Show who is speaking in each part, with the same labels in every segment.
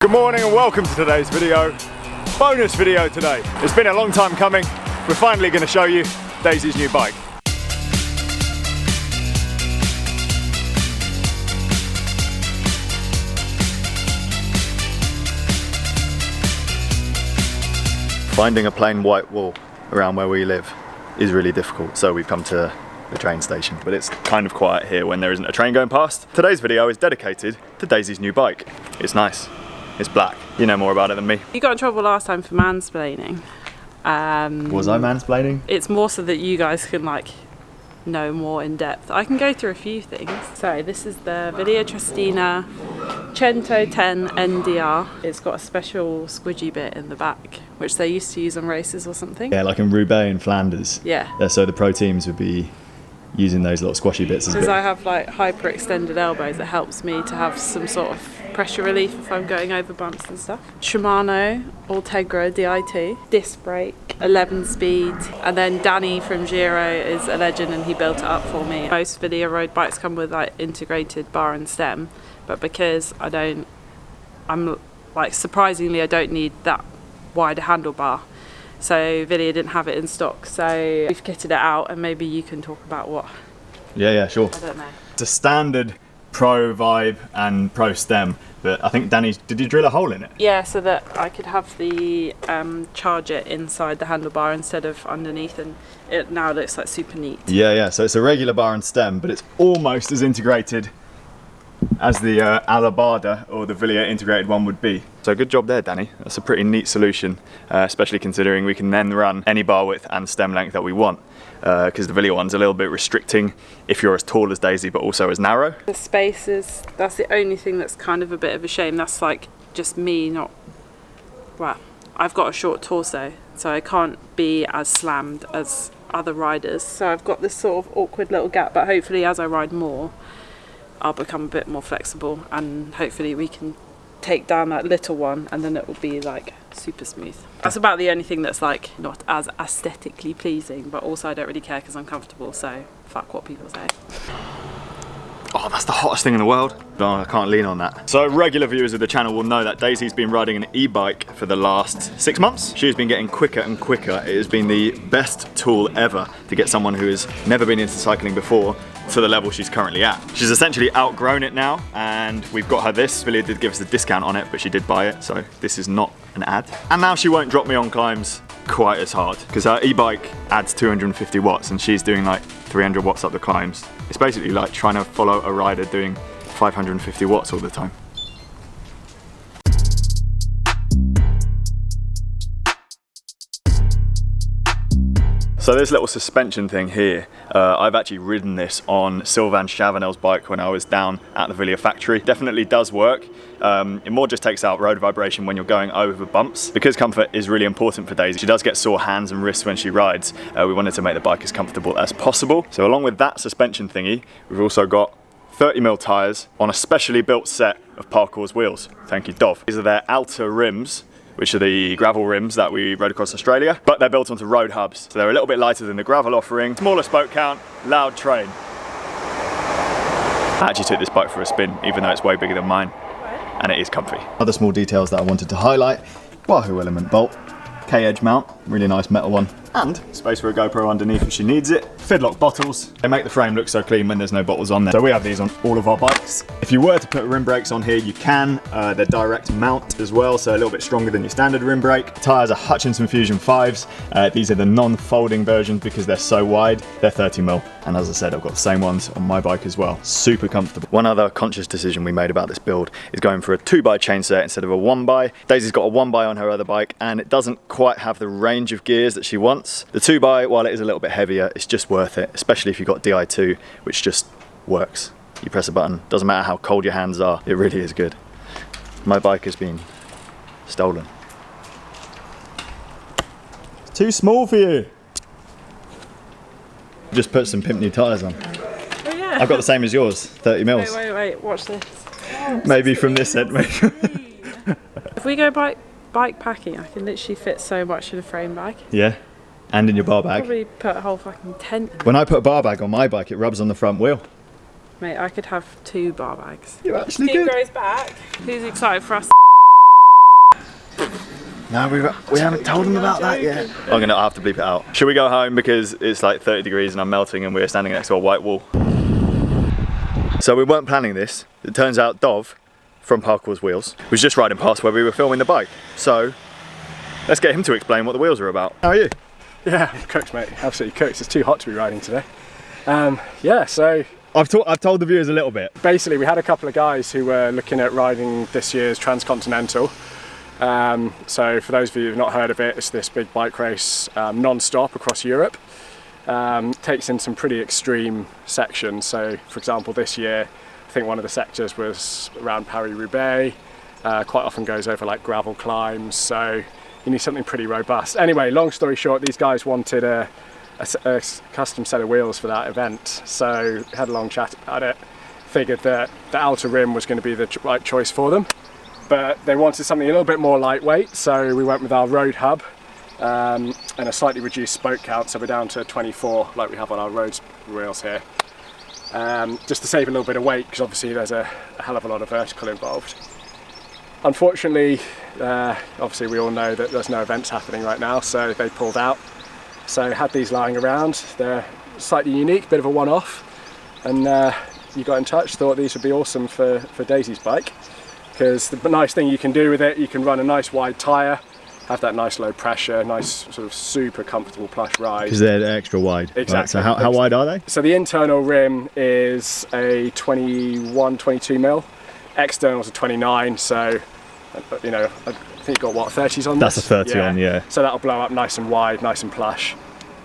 Speaker 1: Good morning and welcome to today's video. Bonus video today. It's been a long time coming. We're finally going to show you Daisy's new bike. Finding a plain white wall around where we live is really difficult, so we've come to the train station. But it's kind of quiet here when there isn't a train going past. Today's video is dedicated to Daisy's new bike. It's nice. It's black. You know more about it than me.
Speaker 2: You got in trouble last time for mansplaining.
Speaker 1: Was I mansplaining?
Speaker 2: It's more so that you guys can know more in depth. I can go through a few things. So this is the Wilier Triestina 110 NDR. It's got a special squidgy bit in the back, which they used to use on races or something.
Speaker 1: Yeah, like in Roubaix and Flanders.
Speaker 2: Yeah.
Speaker 1: So the pro teams would be using those little squashy bits as
Speaker 2: Because I have hyper extended elbows, it helps me to have some sort of pressure relief if I'm going over bumps and stuff. Shimano Ultegra DI2, disc brake, 11 speed, and then Danny from Giro is a legend and he built it up for me. Most Wilier road bikes come with integrated bar and stem, but because surprisingly I don't need that wide handlebar. So Wilier didn't have it in stock, so we've kitted it out, and maybe you can talk about what.
Speaker 1: Yeah, sure.
Speaker 2: I don't know.
Speaker 1: It's a standard pro vibe and pro stem, but I think Danny, did you drill a hole in it?
Speaker 2: Yeah, so that I could have the charger inside the handlebar instead of underneath, and it now looks like super neat.
Speaker 1: Yeah, so it's a regular bar and stem, but it's almost as integrated as the Alabarda or the Wilier integrated one would be. So good job there, Danny. That's a pretty neat solution, especially considering we can then run any bar width and stem length that we want, because the Wilier one's a little bit restricting if you're as tall as Daisy but also as narrow.
Speaker 2: The spaces, that's the only thing that's kind of a bit of a shame. That's just me I've got a short torso, so I can't be as slammed as other riders. So I've got this sort of awkward little gap, but hopefully as I ride more, I'll become a bit more flexible, and hopefully we can take down that little one and then it will be super smooth. That's about the only thing that's not as aesthetically pleasing, but also I don't really care because I'm comfortable, so fuck what people say.
Speaker 1: Oh, that's the hottest thing in the world. No, I can't lean on that. So regular viewers of the channel will know that Daisy's been riding an e-bike for the last 6 months. She's been getting quicker and quicker. It has been the best tool ever to get someone who has never been into cycling before to the level she's currently at. She's essentially outgrown it now, and we've got her this. Wilier did give us a discount on it, but she did buy it, so this is not an ad. And now she won't drop me on climbs quite as hard, because her e-bike adds 250 watts and she's doing 300 watts up the climbs. It's basically like trying to follow a rider doing 550 watts all the time. So this little suspension thing here, I've actually ridden this on Sylvain Chavanel's bike when I was down at the Wilier factory. Definitely does work. It more just takes out road vibration when you're going over bumps. Because comfort is really important for Daisy, she does get sore hands and wrists when she rides. We wanted to make the bike as comfortable as possible. So along with that suspension thingy, we've also got 30mm tyres on a specially built set of Parkour's wheels. Thank you, Dov. These are their outer rims, which are the gravel rims that we rode across Australia, but they're built onto road hubs. So they're a little bit lighter than the gravel offering. Smaller spoke count, loud train. I actually took this bike for a spin, even though it's way bigger than mine, and it is comfy. Other small details that I wanted to highlight: Wahoo element bolt, K-edge mount, really nice metal one, and space for a GoPro underneath if she needs it. Fidlock bottles. They make the frame look so clean when there's no bottles on there. So we have these on all of our bikes. If you were to put rim brakes on here, you can. They're direct mount as well, so a little bit stronger than your standard rim brake. Tyres are Hutchinson Fusion 5s. These are the non-folding versions because they're so wide. They're 30mm. And as I said, I've got the same ones on my bike as well. Super comfortable. One other conscious decision we made about this build is going for a 2x chainset instead of a 1x. Daisy's got a 1x on her other bike, and it doesn't quite have the range of gears that she wants. The 2x, while it is a little bit heavier, it's just worth it, especially if you've got DI2, which just works. You press a button, doesn't matter how cold your hands are, it really is good. My bike has been stolen. It's too small for you. Just put some pimp new tyres on.
Speaker 2: Oh yeah.
Speaker 1: I've got the same as yours, 30mm.
Speaker 2: Wait, watch this. Oh,
Speaker 1: maybe from this end, maybe.
Speaker 2: If we go bike packing, I can literally fit so much in a frame bag.
Speaker 1: Yeah, and in your bar bag.
Speaker 2: Probably put a whole fucking tent in.
Speaker 1: When I put a bar bag on my bike, it rubs on the front wheel.
Speaker 2: Mate, I could have 2 bar bags.
Speaker 1: You're actually good.
Speaker 2: SkinGrowsBack. Who's excited for us?
Speaker 1: No, we haven't told them about that yet. I'm gonna have to bleep it out. Should we go home because it's like 30 degrees and I'm melting and we're standing next to a white wall? So we weren't planning this. It turns out Dov from Parkour's Wheels was just riding past where we were filming the bike. So let's get him to explain what the wheels are about. How are you?
Speaker 3: Yeah, cooked, mate. Absolutely cooked. It's too hot to be riding today. Yeah, so
Speaker 1: I've told the viewers a little bit.
Speaker 3: basically we had a couple of guys who were looking at riding this year's Transcontinental. So for those of you who've not heard of it, it's this big bike race non-stop across Europe. Takes in some pretty extreme sections. So for example, this year I think one of the sectors was around Paris-Roubaix. Quite often goes over like gravel climbs, so you need something pretty robust. Anyway, long story short, these guys wanted a custom set of wheels for that event, so had a long chat about it. Figured that the outer rim was going to be the right choice for them, but they wanted something a little bit more lightweight, so we went with our road hub and a slightly reduced spoke count, so we're down to 24 like we have on our road wheels here, just to save a little bit of weight, because obviously there's a hell of a lot of vertical involved. Unfortunately, obviously we all know that there's no events happening right now, so they pulled out. So had these lying around. They're slightly unique, bit of a one-off, and you got in touch, thought these would be awesome for Daisy's bike, because the nice thing you can do with it, you can run a nice wide tyre, have that nice low pressure, nice sort of super comfortable plush ride.
Speaker 1: Because they're extra wide.
Speaker 3: Exactly.
Speaker 1: Right, so how wide are they?
Speaker 3: So the internal rim is a 21, 22 mil. Externals are 29, so you know, I think you've got what, 30s on this?
Speaker 1: That's a 30 on, yeah.
Speaker 3: So that'll blow up nice and wide, nice and plush.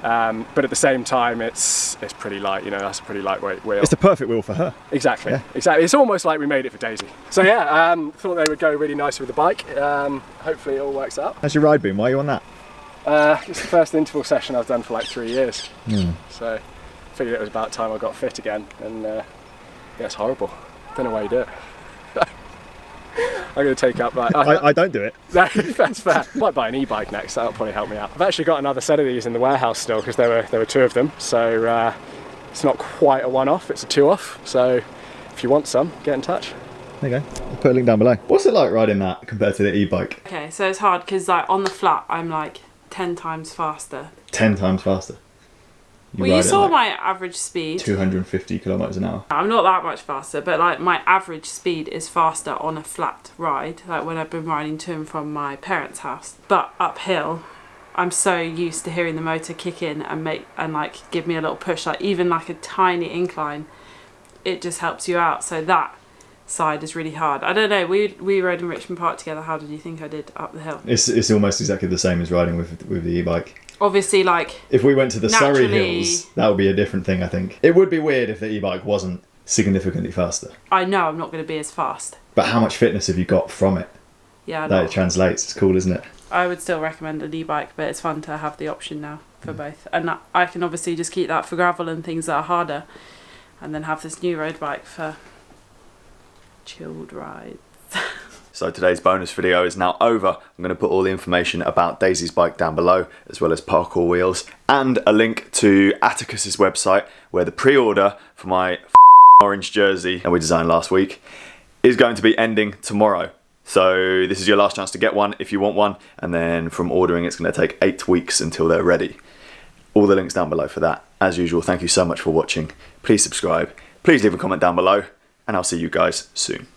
Speaker 3: But at the same time, it's pretty light. You know, that's a pretty lightweight wheel.
Speaker 1: It's the perfect wheel for her.
Speaker 3: Exactly,
Speaker 1: Yeah.
Speaker 3: exactly. It's almost like we made it for Daisy. So yeah, thought they would go really nice with the bike. Hopefully it all works out.
Speaker 1: How's your ride been? Why are you on that?
Speaker 3: It's the first interval session I've done for like 3 years. So figured it was about time I got fit again, and yeah, it's horrible. Don't know why you do it. I'm going to take up like...
Speaker 1: I don't do it.
Speaker 3: That's fair. Might buy an e-bike next, that'll probably help me out. I've actually got another set of these in the warehouse still, because there were two of them, so it's not quite a one-off, it's a two-off, so if you want some, get in touch.
Speaker 1: There you go, I'll put a link down below. What's it like riding that compared to the e-bike?
Speaker 2: Okay, so it's hard because like on the flat I'm like 10 times faster.
Speaker 1: 10 times faster?
Speaker 2: You saw my average speed.
Speaker 1: 250 kilometers an hour.
Speaker 2: I'm not that much faster, but like my average speed is faster on a flat ride, like when I've been riding to and from my parents' house. But uphill, I'm so used to hearing the motor kick in and like give me a little push, like even like a tiny incline, it just helps you out. So that side is really hard. I don't know, we rode in Richmond Park together. How did you think I did up the hill?
Speaker 1: It's almost exactly the same as riding with the e-bike.
Speaker 2: Obviously, like,
Speaker 1: if we went to the Surrey Hills, that would be a different thing, I think. It would be weird if the e-bike wasn't significantly faster.
Speaker 2: I know I'm not going to be as fast.
Speaker 1: But how much fitness have you got from it?
Speaker 2: Yeah,
Speaker 1: that it translates. It's cool, isn't it?
Speaker 2: I would still recommend an e-bike, but it's fun to have the option now for both. And I can obviously just keep that for gravel and things that are harder, and then have this new road bike for chilled rides.
Speaker 1: So today's bonus video is now over. I'm going to put all the information about Daisy's bike down below, as well as Parkour Wheels, and a link to Attacus's website, where the pre-order for my orange jersey that we designed last week is going to be ending tomorrow. So this is your last chance to get one if you want one, and then from ordering it's going to take 8 weeks until they're ready. All the links down below for that. As usual, thank you so much for watching. Please subscribe, please leave a comment down below, and I'll see you guys soon.